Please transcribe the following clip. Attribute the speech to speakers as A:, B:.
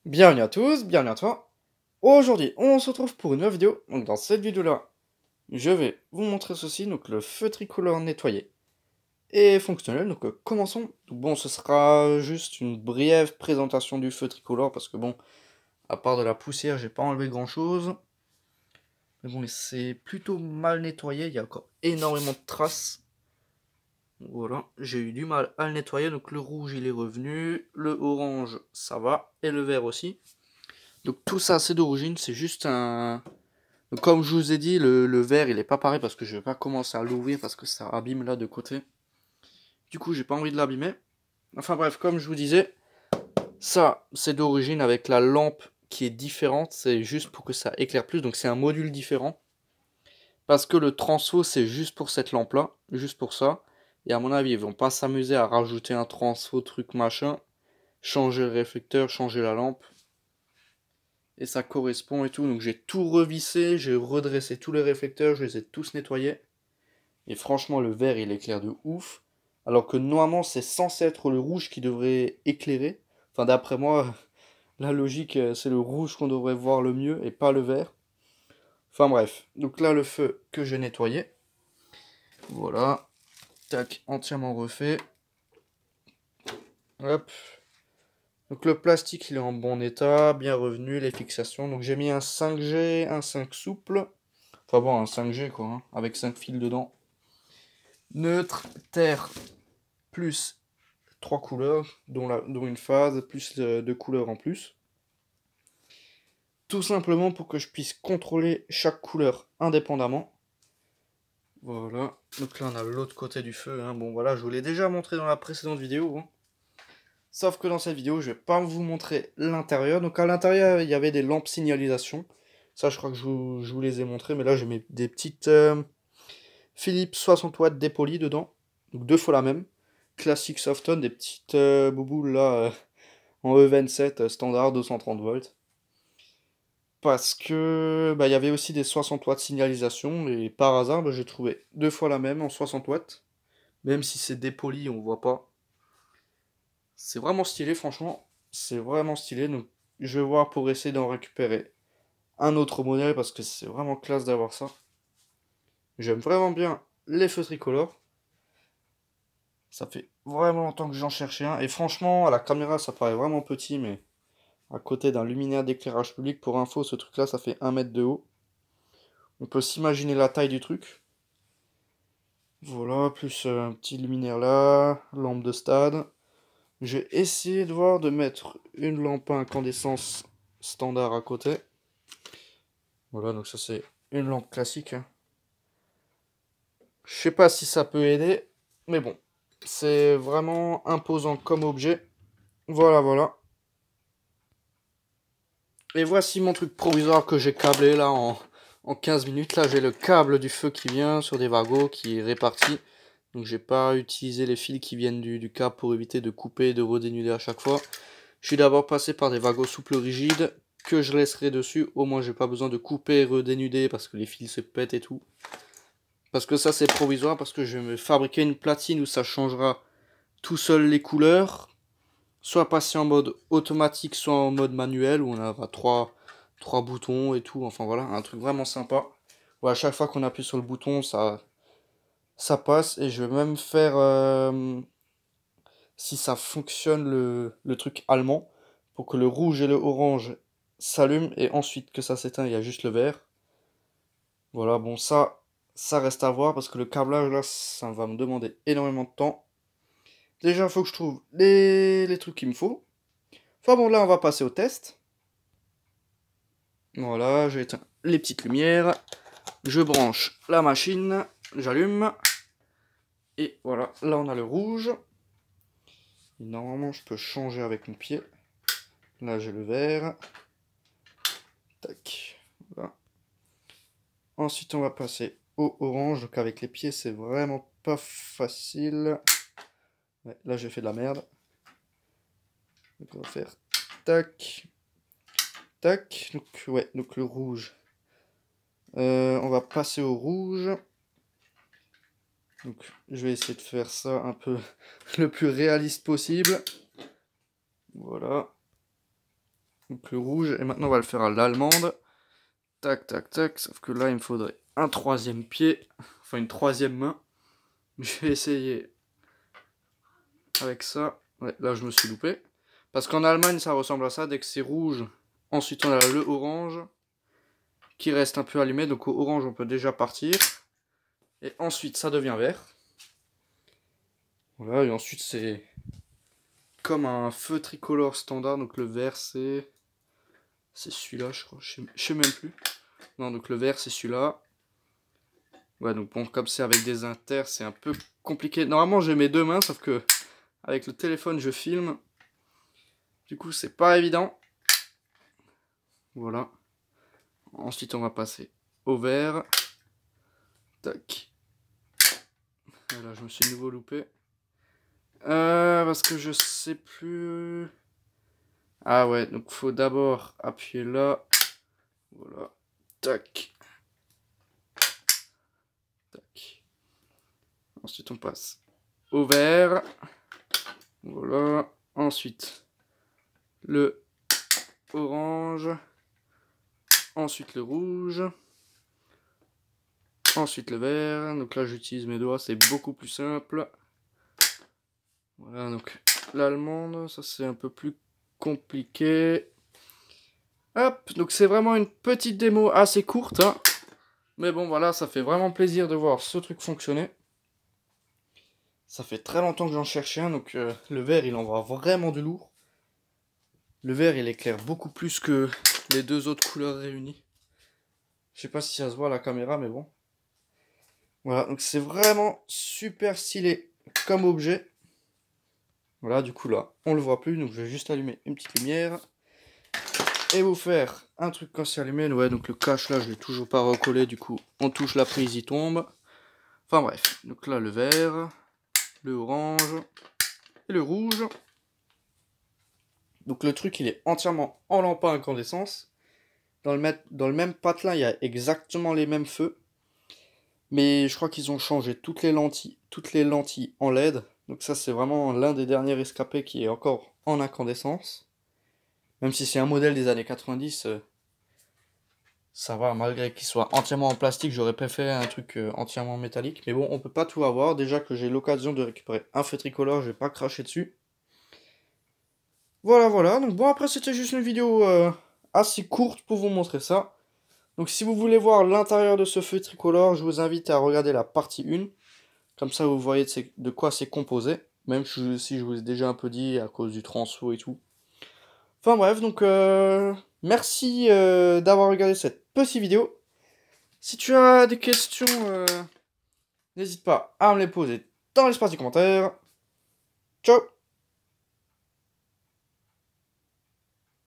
A: Bienvenue à tous, bienvenue à toi. Aujourd'hui, on se retrouve pour une nouvelle vidéo. Donc dans cette vidéo-là, je vais vous montrer ceci, donc le feu tricolore nettoyé et fonctionnel. Donc commençons. Donc, bon, ce sera juste une brève présentation du feu tricolore parce que bon, à part de la poussière, j'ai pas enlevé grand-chose. Mais bon, c'est plutôt mal nettoyé, il y a encore énormément de traces. Voilà, j'ai eu du mal à le nettoyer, donc le rouge il est revenu, le orange ça va, et le vert aussi. Donc tout ça c'est d'origine, c'est juste un... Donc, comme je vous ai dit, le verre il est pas pareil parce que je vais pas commencer à l'ouvrir parce que ça abîme là de côté. Du coup j'ai pas envie de l'abîmer. Enfin bref, comme je vous disais, ça c'est d'origine avec la lampe qui est différente, c'est juste pour que ça éclaire plus, donc c'est un module différent. Parce que le transfo c'est juste pour cette lampe là, juste pour ça. Et à mon avis ils vont pas s'amuser à rajouter un transfo truc machin, changer le réflecteur, changer la lampe. Et ça correspond et tout. Donc j'ai tout revissé, j'ai redressé tous les réflecteurs, je les ai tous nettoyés. Et franchement, le vert il éclaire de ouf. Alors que normalement, c'est censé être le rouge qui devrait éclairer. Enfin, d'après moi, la logique, c'est le rouge qu'on devrait voir le mieux et pas le vert. Enfin bref. Donc là, le feu que j'ai nettoyé. Voilà. Tac, entièrement refait. Hop. Donc le plastique il est en bon état, bien revenu, les fixations. Donc j'ai mis un 5G, un 5 souple. Enfin bon, un 5G quoi, hein, avec 5 fils dedans. Neutre, terre, plus 3 couleurs, dont une phase, plus 2 couleurs en plus. Tout simplement pour que je puisse contrôler chaque couleur indépendamment. Voilà, donc là on a l'autre côté du feu. Hein. Bon voilà, je vous l'ai déjà montré dans la précédente vidéo. Hein. Sauf que dans cette vidéo, je vais pas vous montrer l'intérieur. Donc à l'intérieur, il y avait des lampes signalisation. Ça, je crois que je vous les ai montrées. Mais là, j'ai mis des petites Philips 60 watts dépolies dedans. Donc deux fois la même. Classic Softon, des petites bouboules là en E27 standard 230 volts. Parce que bah, il y avait aussi des 60 watts signalisation. Et par hasard, bah, j'ai trouvé deux fois la même en 60 watts. Même si c'est dépoli, on voit pas. C'est vraiment stylé, franchement. C'est vraiment stylé. Donc, je vais voir pour essayer d'en récupérer un autre modèle parce que c'est vraiment classe d'avoir ça. J'aime vraiment bien les feux tricolores. Ça fait vraiment longtemps que j'en cherchais un. Et franchement, à la caméra, ça paraît vraiment petit, mais à côté d'un luminaire d'éclairage public, pour info, ce truc-là, ça fait 1 mètre de haut. On peut s'imaginer la taille du truc. Voilà, plus un petit luminaire là, lampe de stade. J'ai essayé de voir de mettre une lampe à incandescence standard à côté. Voilà, donc ça c'est une lampe classique. Hein. Je sais pas si ça peut aider, mais bon, c'est vraiment imposant comme objet. Voilà, voilà. Et voici mon truc provisoire que j'ai câblé là en 15 minutes. Là, j'ai le câble du feu qui vient sur des wagons qui est réparti. Donc, j'ai pas utilisé les fils qui viennent du câble pour éviter de couper et de redénuder à chaque fois. Je suis d'abord passé par des wagons souples rigides que je laisserai dessus. Au moins, j'ai pas besoin de couper et redénuder parce que les fils se pètent et tout. Parce que ça, c'est provisoire parce que je vais me fabriquer une platine où ça changera tout seul les couleurs. Soit passer en mode automatique, soit en mode manuel, où on aura trois boutons et tout. Enfin voilà, un truc vraiment sympa. Où à chaque fois qu'on appuie sur le bouton, ça passe. Et je vais même faire, si ça fonctionne, le truc allemand. Pour que le rouge et le orange s'allument. Et ensuite que ça s'éteint, il y a juste le vert. Voilà, bon ça reste à voir. Parce que le câblage là, ça va me demander énormément de temps. Déjà, il faut que je trouve les trucs qu'il me faut. Enfin bon, là, on va passer au test. Voilà, j'ai éteint les petites lumières. Je branche la machine, j'allume. Et voilà, là on a le rouge. Et normalement, je peux changer avec mon pied. Là, j'ai le vert. Tac. Voilà. Ensuite, on va passer au orange. Donc avec les pieds, c'est vraiment pas facile. Ouais, là, j'ai fait de la merde. Donc on va faire tac. Tac. Donc ouais, donc le rouge. On va passer au rouge. Donc, je vais essayer de faire ça un peu le plus réaliste possible. Voilà. Donc donc le rouge, et maintenant on va le faire à l'allemande. Tac, tac, tac, sauf que là il me faudrait un troisième pied, enfin une troisième main. Je vais essayer avec ça. Ouais, là je me suis loupé. Parce qu'en Allemagne ça ressemble à ça, dès que c'est rouge, ensuite on a le orange qui reste un peu allumé, donc au orange on peut déjà partir. Et ensuite ça devient vert. Voilà, et ensuite c'est comme un feu tricolore standard, donc le vert c'est celui-là je crois, je sais même plus. Non, donc le vert c'est celui-là. Ouais, donc bon, comme c'est avec des inters, c'est un peu compliqué. Normalement j'ai mes deux mains, sauf que avec le téléphone je filme. Du coup c'est pas évident. Voilà. Ensuite on va passer au vert. Tac. Voilà, je me suis de nouveau loupé. Parce que je sais plus... Ah ouais, donc faut d'abord appuyer là. Voilà. Tac. Tac. Ensuite on passe au vert. Voilà. Ensuite le orange. Ensuite le rouge. Ensuite le vert. Donc là j'utilise mes doigts, c'est beaucoup plus simple. Voilà, donc l'allemande, ça c'est un peu plus compliqué. Hop, donc c'est vraiment une petite démo assez courte, hein. Mais bon voilà, ça fait vraiment plaisir de voir ce truc fonctionner. Ça fait très longtemps que j'en cherchais un, donc le vert il envoie vraiment du lourd. Le vert il éclaire beaucoup plus que les deux autres couleurs réunies. Je sais pas si ça se voit à la caméra, mais bon. Voilà, donc c'est vraiment super stylé comme objet. Voilà, du coup là, on le voit plus, donc je vais juste allumer une petite lumière. Et vous faire un truc quand c'est allumé. Ouais, donc le cache là, je l'ai toujours pas recollé, du coup, on touche la prise, il tombe. Enfin bref, donc là le vert, le orange et le rouge. Donc le truc, il est entièrement en lampe à incandescence. Dans le même patelin, il y a exactement les mêmes feux. Mais je crois qu'ils ont changé toutes les lentilles en LED. Donc ça, c'est vraiment l'un des derniers rescapés qui est encore en incandescence. Même si c'est un modèle des années 90, ça va, malgré qu'il soit entièrement en plastique, j'aurais préféré un truc entièrement métallique. Mais bon, on peut pas tout avoir. Déjà que j'ai l'occasion de récupérer un feu tricolore, je vais pas cracher dessus. Voilà, voilà. Donc bon, après, c'était juste une vidéo assez courte pour vous montrer ça. Donc si vous voulez voir l'intérieur de ce feu tricolore, je vous invite à regarder la partie 1. Comme ça, vous voyez de quoi c'est composé. Même si je vous ai déjà un peu dit à cause du transfo et tout. Enfin bref, donc merci d'avoir regardé cette petite vidéo. Si tu as des questions, n'hésite pas à me les poser dans l'espace des commentaires. Ciao!